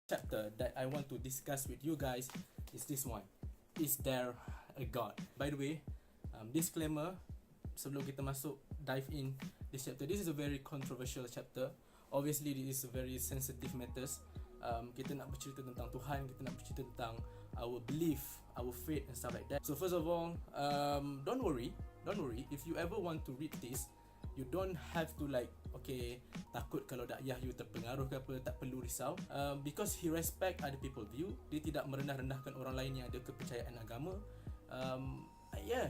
chapter that I want to discuss with you guys is this one. Is there a God? By the way, disclaimer, sebelum kita masuk dive in this chapter, this is a very controversial chapter. Obviously, this is a very sensitive matters. Kita nak bercerita tentang Tuhan, kita nak bercerita tentang our belief, our faith and stuff like that. So first of all, don't worry if you ever want to read this, you don't have to like, okay, takut kalau dakyah you terpengaruh ke apa, tak perlu risau. Because he respect other people view, dia tidak merendah-rendahkan orang lain yang ada kepercayaan agama.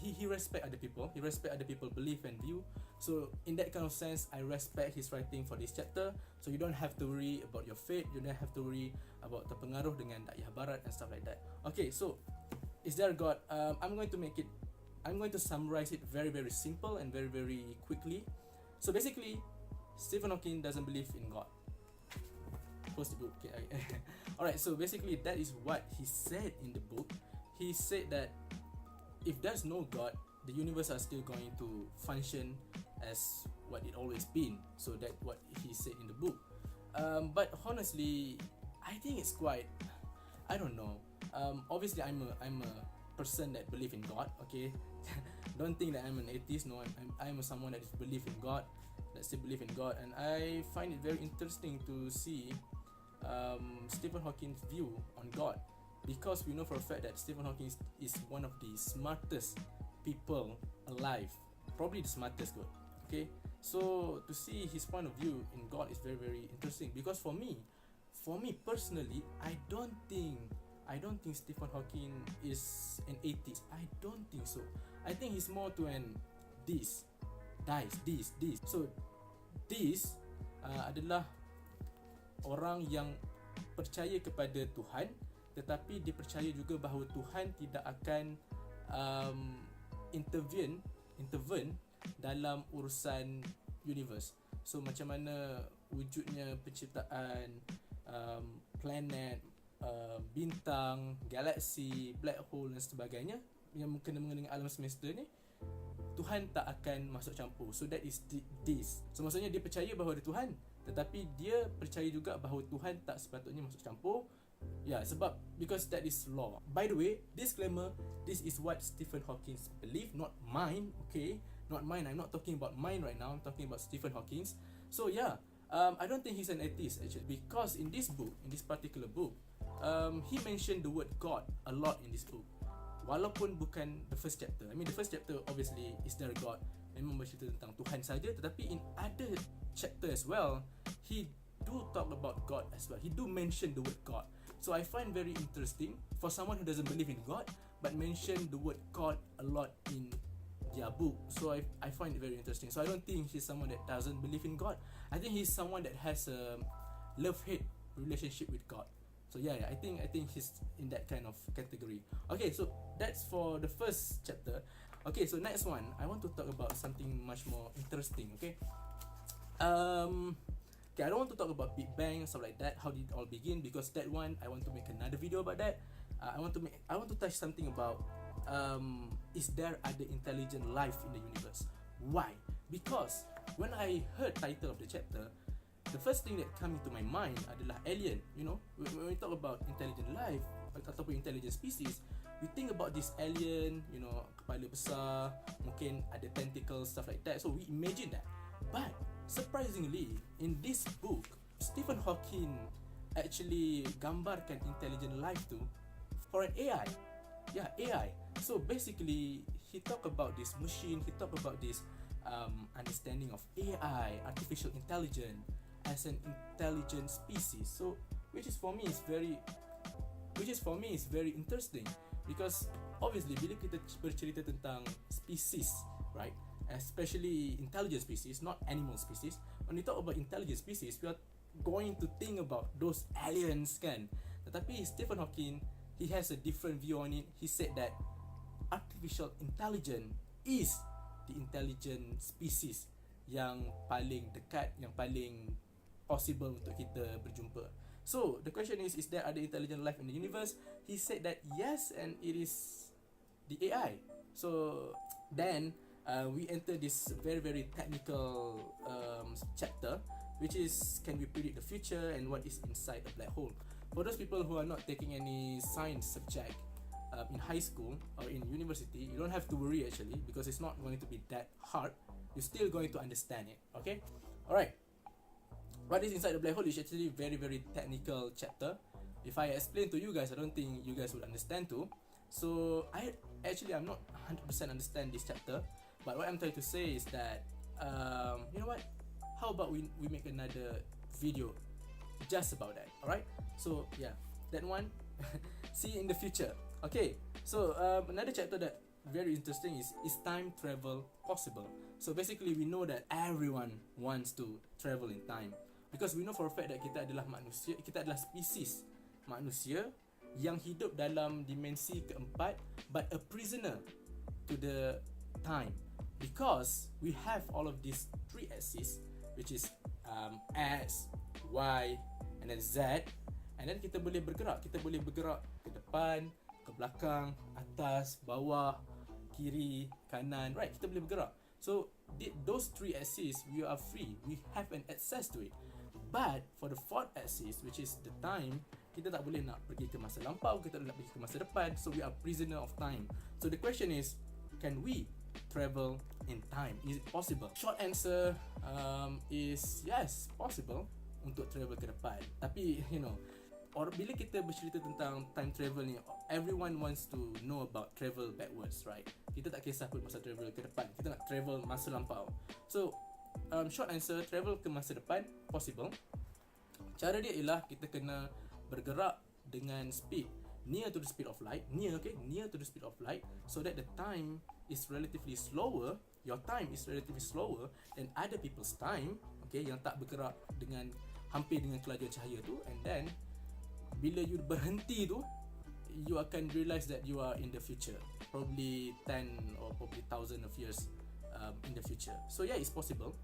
He respect other people, he respect other people belief and view. So in that kind of sense, I respect his writing for this chapter. So you don't have to worry about your faith, you don't have to worry about terpengaruh dengan dakyah barat and stuff like that. Okay, so is there a God? I'm going to summarize it very simple and very quickly. So basically, Stephen Hawking doesn't believe in God. Close the book. Okay. Alright, so basically that is what he said in the book. He said that if there's no God, the universe are still going to function as what it always been. So that's what he said in the book. But honestly, I think it's quite, I don't know. Obviously, I'm a person that believe in God. Okay, don't think that I'm an atheist. No, I'm someone that is believe in God, that still believe in God, and I find it very interesting to see Stephen Hawking's view on God, because we know for a fact that Stephen Hawking is one of the smartest people alive, probably the smartest God. Okay, so to see his point of view in God is very interesting, because for me personally, I don't think Stephen Hawking is an atheist. I don't think so. I think he's more to an this. So this adalah orang yang percaya kepada Tuhan, tetapi dia percaya juga bahawa Tuhan tidak akan intervene dalam urusan universe. So macam mana wujudnya penciptaan planet, bintang, galaksi, black hole dan sebagainya yang kena mengenai alam semesta ni, Tuhan tak akan masuk campur. So that is this. So maksudnya dia percaya bahawa ada Tuhan, tetapi dia percaya juga bahawa Tuhan tak sepatutnya masuk campur. Sebab because that is law. By the way, disclaimer, this is what Stephen Hawking believe, not mine. Okay, not mine. I'm not talking about mine right now. I'm talking about Stephen Hawking's. So I don't think he's an atheist actually, because in this book, in this particular book, he mentioned the word God a lot in this book. Walaupun bukan the first chapter. I mean, the first chapter obviously is there a God, memang bercerita tentang Tuhan saja, tetapi in other chapter as well, he do talk about God as well. He do mention the word God. So I find very interesting for someone who doesn't believe in God but mention the word God a lot in their book. So I find it very interesting. So I don't think he's someone that doesn't believe in God. I think he's someone that has a love-hate relationship with God. So I think he's in that kind of category. Okay, so that's for the first chapter. Okay, so next one, I want to talk about something much more interesting. Okay, I don't want to talk about Big Bang and stuff like that. How did it all begin? Because that one, I want to make another video about that. I want to touch something about is there other intelligent life in the universe? Why? Because when I heard title of the chapter, the first thing that came into my mind adalah alien. You know, when we talk about intelligent life ataupun intelligent species, we think about this alien, you know, kepala besar, mungkin ada tentacles, stuff like that. So we imagine that. But surprisingly, in this book, Stephen Hawking actually gambarkan intelligent life tu for an AI. AI. So basically, he talk about this machine, he talk about this understanding of AI, artificial intelligence, as an intelligent species. So which is for me is very interesting, because obviously bila kita bercerita tentang species, right, especially intelligent species, not animal species, when we talk about intelligent species, we are going to think about those aliens kan. Tetapi Stephen Hawking, he has a different view on it. He said that artificial intelligence is the intelligent species yang paling dekat, yang paling possible untuk kita berjumpa. So the question is there other intelligent life in the universe? He said that yes, and it is the AI. So then we enter this very technical chapter, which is can we predict the future and what is inside a black hole. For those people who are not taking any science subject in high school or in university, you don't have to worry actually, because it's not going to be that hard. You're still going to understand it. Okay, alright. What is inside the black hole is actually very technical chapter. If I explain to you guys, I don't think you guys would understand too. So I'm not 100% understand this chapter, but what I'm trying to say is that you know what? How about we make another video just about that? Alright. So yeah, that one. See you in the future. Okay. So another chapter that very interesting is time travel possible? So basically we know that everyone wants to travel in time, because we know for a fact that kita adalah manusia, kita adalah spesies manusia yang hidup dalam dimensi keempat, but a prisoner to the time, because we have all of these three axes, which is X, Y, and then Z, and then kita boleh bergerak ke depan, ke belakang, atas, bawah, kiri, kanan, right? Kita boleh bergerak. So those three axes, we are free, we have an access to it. But for the fourth axis, which is the time, kita tak boleh nak pergi ke masa lampau, kita tak boleh nak pergi ke masa depan. So we are prisoner of time. So the question is, can we travel in time? Is it possible? Short answer is yes, possible untuk travel ke depan. Tapi you know, bila kita bercerita tentang time travel ni, everyone wants to know about travel backwards, right? Kita tak kisah pun masa travel ke depan, kita nak travel masa lampau. So short answer, travel ke masa depan possible. Cara dia ialah kita kena bergerak dengan speed near to the speed of light, near to the speed of light, so that the time is relatively slower, your time is relatively slower than other people's time, okay, yang tak bergerak dengan hampir dengan kelajuan cahaya tu. And then bila you berhenti tu, you akan realize that you are in the future, probably 10 or probably 1,000 of years in the future. So yeah, it's possible,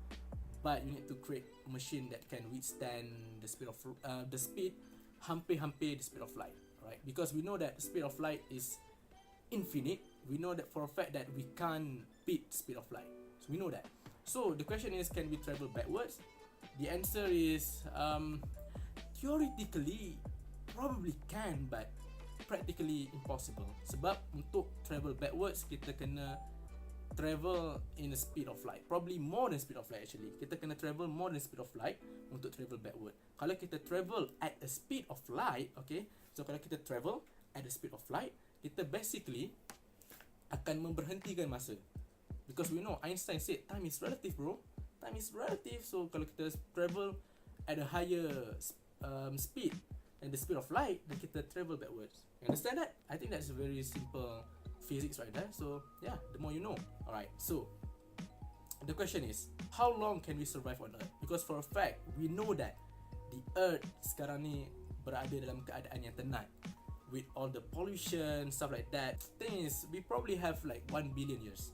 but you need to create a machine that can withstand the speed of hampir the speed of light, right? Because we know that the speed of light is infinite. We know that for a fact that we can't beat the speed of light. So we know that. So the question is, can we travel backwards? The answer is theoretically probably can, but practically impossible. Sebab untuk travel backwards, kita kena travel in the speed of light, probably more than speed of light actually. Kita kena travel more than speed of light untuk travel backward. Kalau kita travel at a speed of light, okay, so kalau kita travel at the speed of light, kita basically akan memberhentikan masa, because we know Einstein said time is relative, bro. Time is relative. So kalau kita travel at a higher speed than the speed of light, then kita travel backwards. You understand that? I think that's a very simple physics right there. So yeah, the more you know. Alright, so the question is, how long can we survive on Earth? Because for a fact, we know that the Earth sekarang ni berada dalam keadaan yang tenat, with all the pollution, stuff like that. Thing is, we probably have like 1 billion years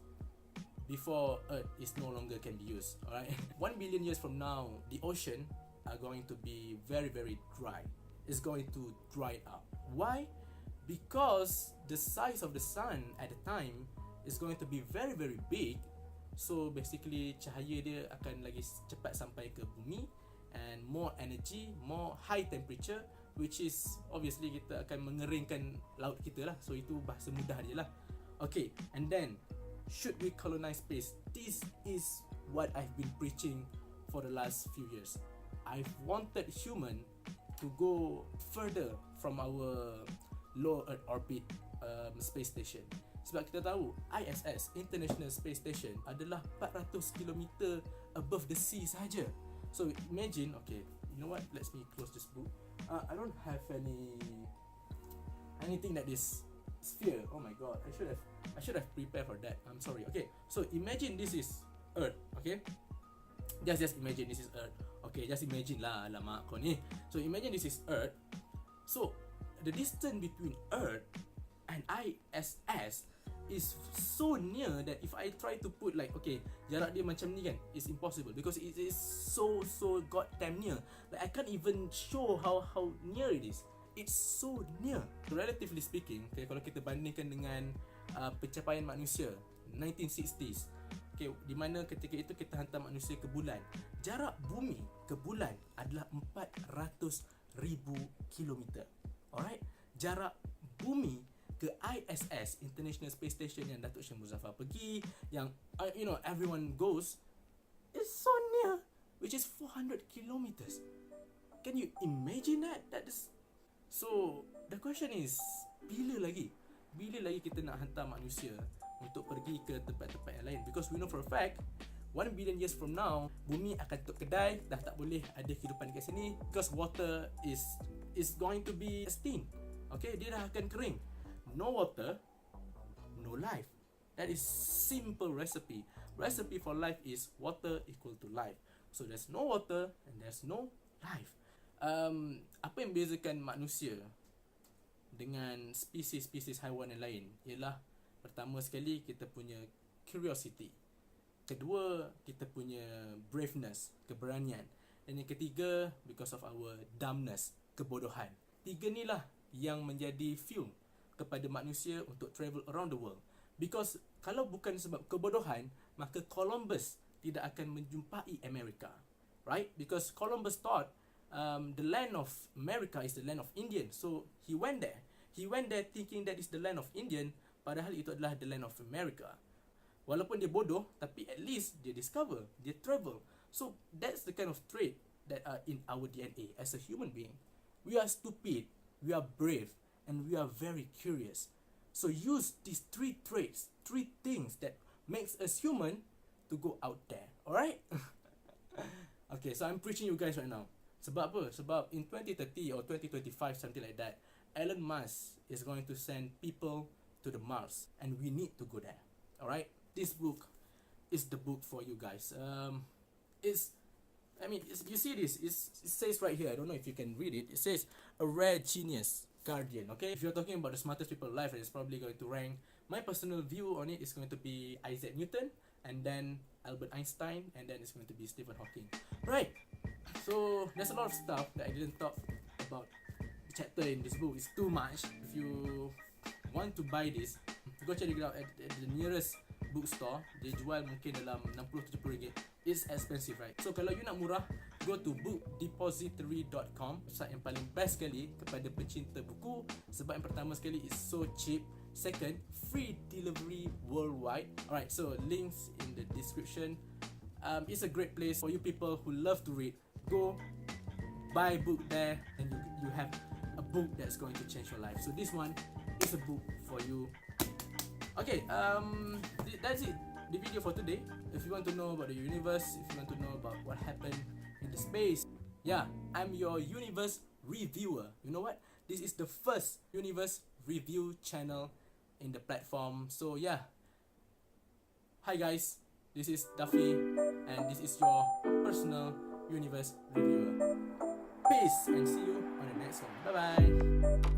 before Earth is no longer can be used. Alright, 1 billion years from now, the ocean are going to be very dry. It's going to dry up. Why? Because the size of the sun at the time is going to be very big. So basically cahaya dia akan lagi cepat sampai ke bumi, and more energy, more high temperature, which is obviously kita akan mengeringkan laut kita lah. So itu bahasa mudah dia lah. Okay, and then should we colonize space? This is what I've been preaching for the last few years. I've wanted human to go further from our low Earth orbit space station. Sebab kita tahu ISS, International Space Station, adalah 400 km above the sea sahaja. So imagine, okay, you know what? Let me close this book. I don't have anything that is sphere. Oh my god, I should have prepared for that. I'm sorry. Okay, so imagine this is Earth. Okay, just imagine this is Earth. Okay, just imagine lah, alamak kau ni. So imagine this is Earth. So the distance between Earth and ISS is so near that if I try to put like, okay, jarak dia macam ni kan, it's impossible because it is so goddamn near. Like I can't even show how near it is. It's so near. So, relatively speaking, okay, kalau kita bandingkan dengan pencapaian manusia 1960s, okay, di mana ketika itu kita hantar manusia ke bulan, jarak bumi ke bulan adalah 400 kilometer. Alright, jarak bumi ke ISS, International Space Station, yang Datuk Syed Muzaffar pergi, yang everyone goes, is so near, which is 400 kilometers. Can you imagine that? That is so. The question is, bila lagi kita nak hantar manusia untuk pergi ke tempat-tempat yang lain? Because we know for a fact 1 billion years from now, bumi akan tutup kedai, dah tak boleh ada kehidupan kat sini, because water is going to be extinct. Okay, dia dah akan kering. No water, no life. That is simple recipe. Recipe for life is water equal to life. So there's no water and there's no life. Apa yang bezakan manusia dengan spesies-spesies haiwan yang lain ialah, pertama sekali, kita punya curiosity. Kedua, kita punya braveness, keberanian. Dan yang ketiga, because of our dumbness, kebodohan. Tiga ni lah yang menjadi fuel kepada manusia untuk travel around the world. Because kalau bukan sebab kebodohan, maka Columbus tidak akan menjumpai Amerika. Right? Because Columbus thought the land of America is the land of Indian. So he went there. He went there thinking that is the land of Indian, padahal itu adalah the land of America. Walaupun dia bodoh, tapi at least dia discover, dia travel. So that's the kind of trait that are in our DNA as a human being. We are stupid, we are brave, and we are very curious. So use these 3 traits, 3 things that makes us human to go out there. Alright? Okay, so I'm preaching you guys right now. Sebab apa? Sebab in 2030 or 2025, something like that, Elon Musk is going to send people to the Mars, and we need to go there. Alright? This book is the book for you guys. You see this? It says right here. I don't know if you can read it. It says a rare genius guardian. Okay, if you're talking about the smartest people alive, it's probably going to rank. My personal view on it is going to be Isaac Newton, and then Albert Einstein, and then it's going to be Stephen Hawking. Right. So there's a lot of stuff that I didn't talk about. The chapter in this book is too much. If you want to buy this, go check it out at the nearest bookstore. Dia jual mungkin dalam RM60-70. It's expensive, right? So kalau you nak murah, go to bookdepository.com, website yang paling best sekali kepada pencinta buku. Sebab yang pertama sekali, it's so cheap. Second, free delivery worldwide. Alright, so links in the description. It's a great place for you people who love to read. Go buy a book there, and you have a book that's going to change your life. So this one is a book for you. Okay, that's it, the video for today. If you want to know about the universe, if you want to know about what happened in the space, yeah, I'm your universe reviewer. You know what? This is the first universe review channel in the platform. So yeah, hi guys, this is Duffy, and this is your personal universe reviewer. Peace, and see you on the next one. Bye bye.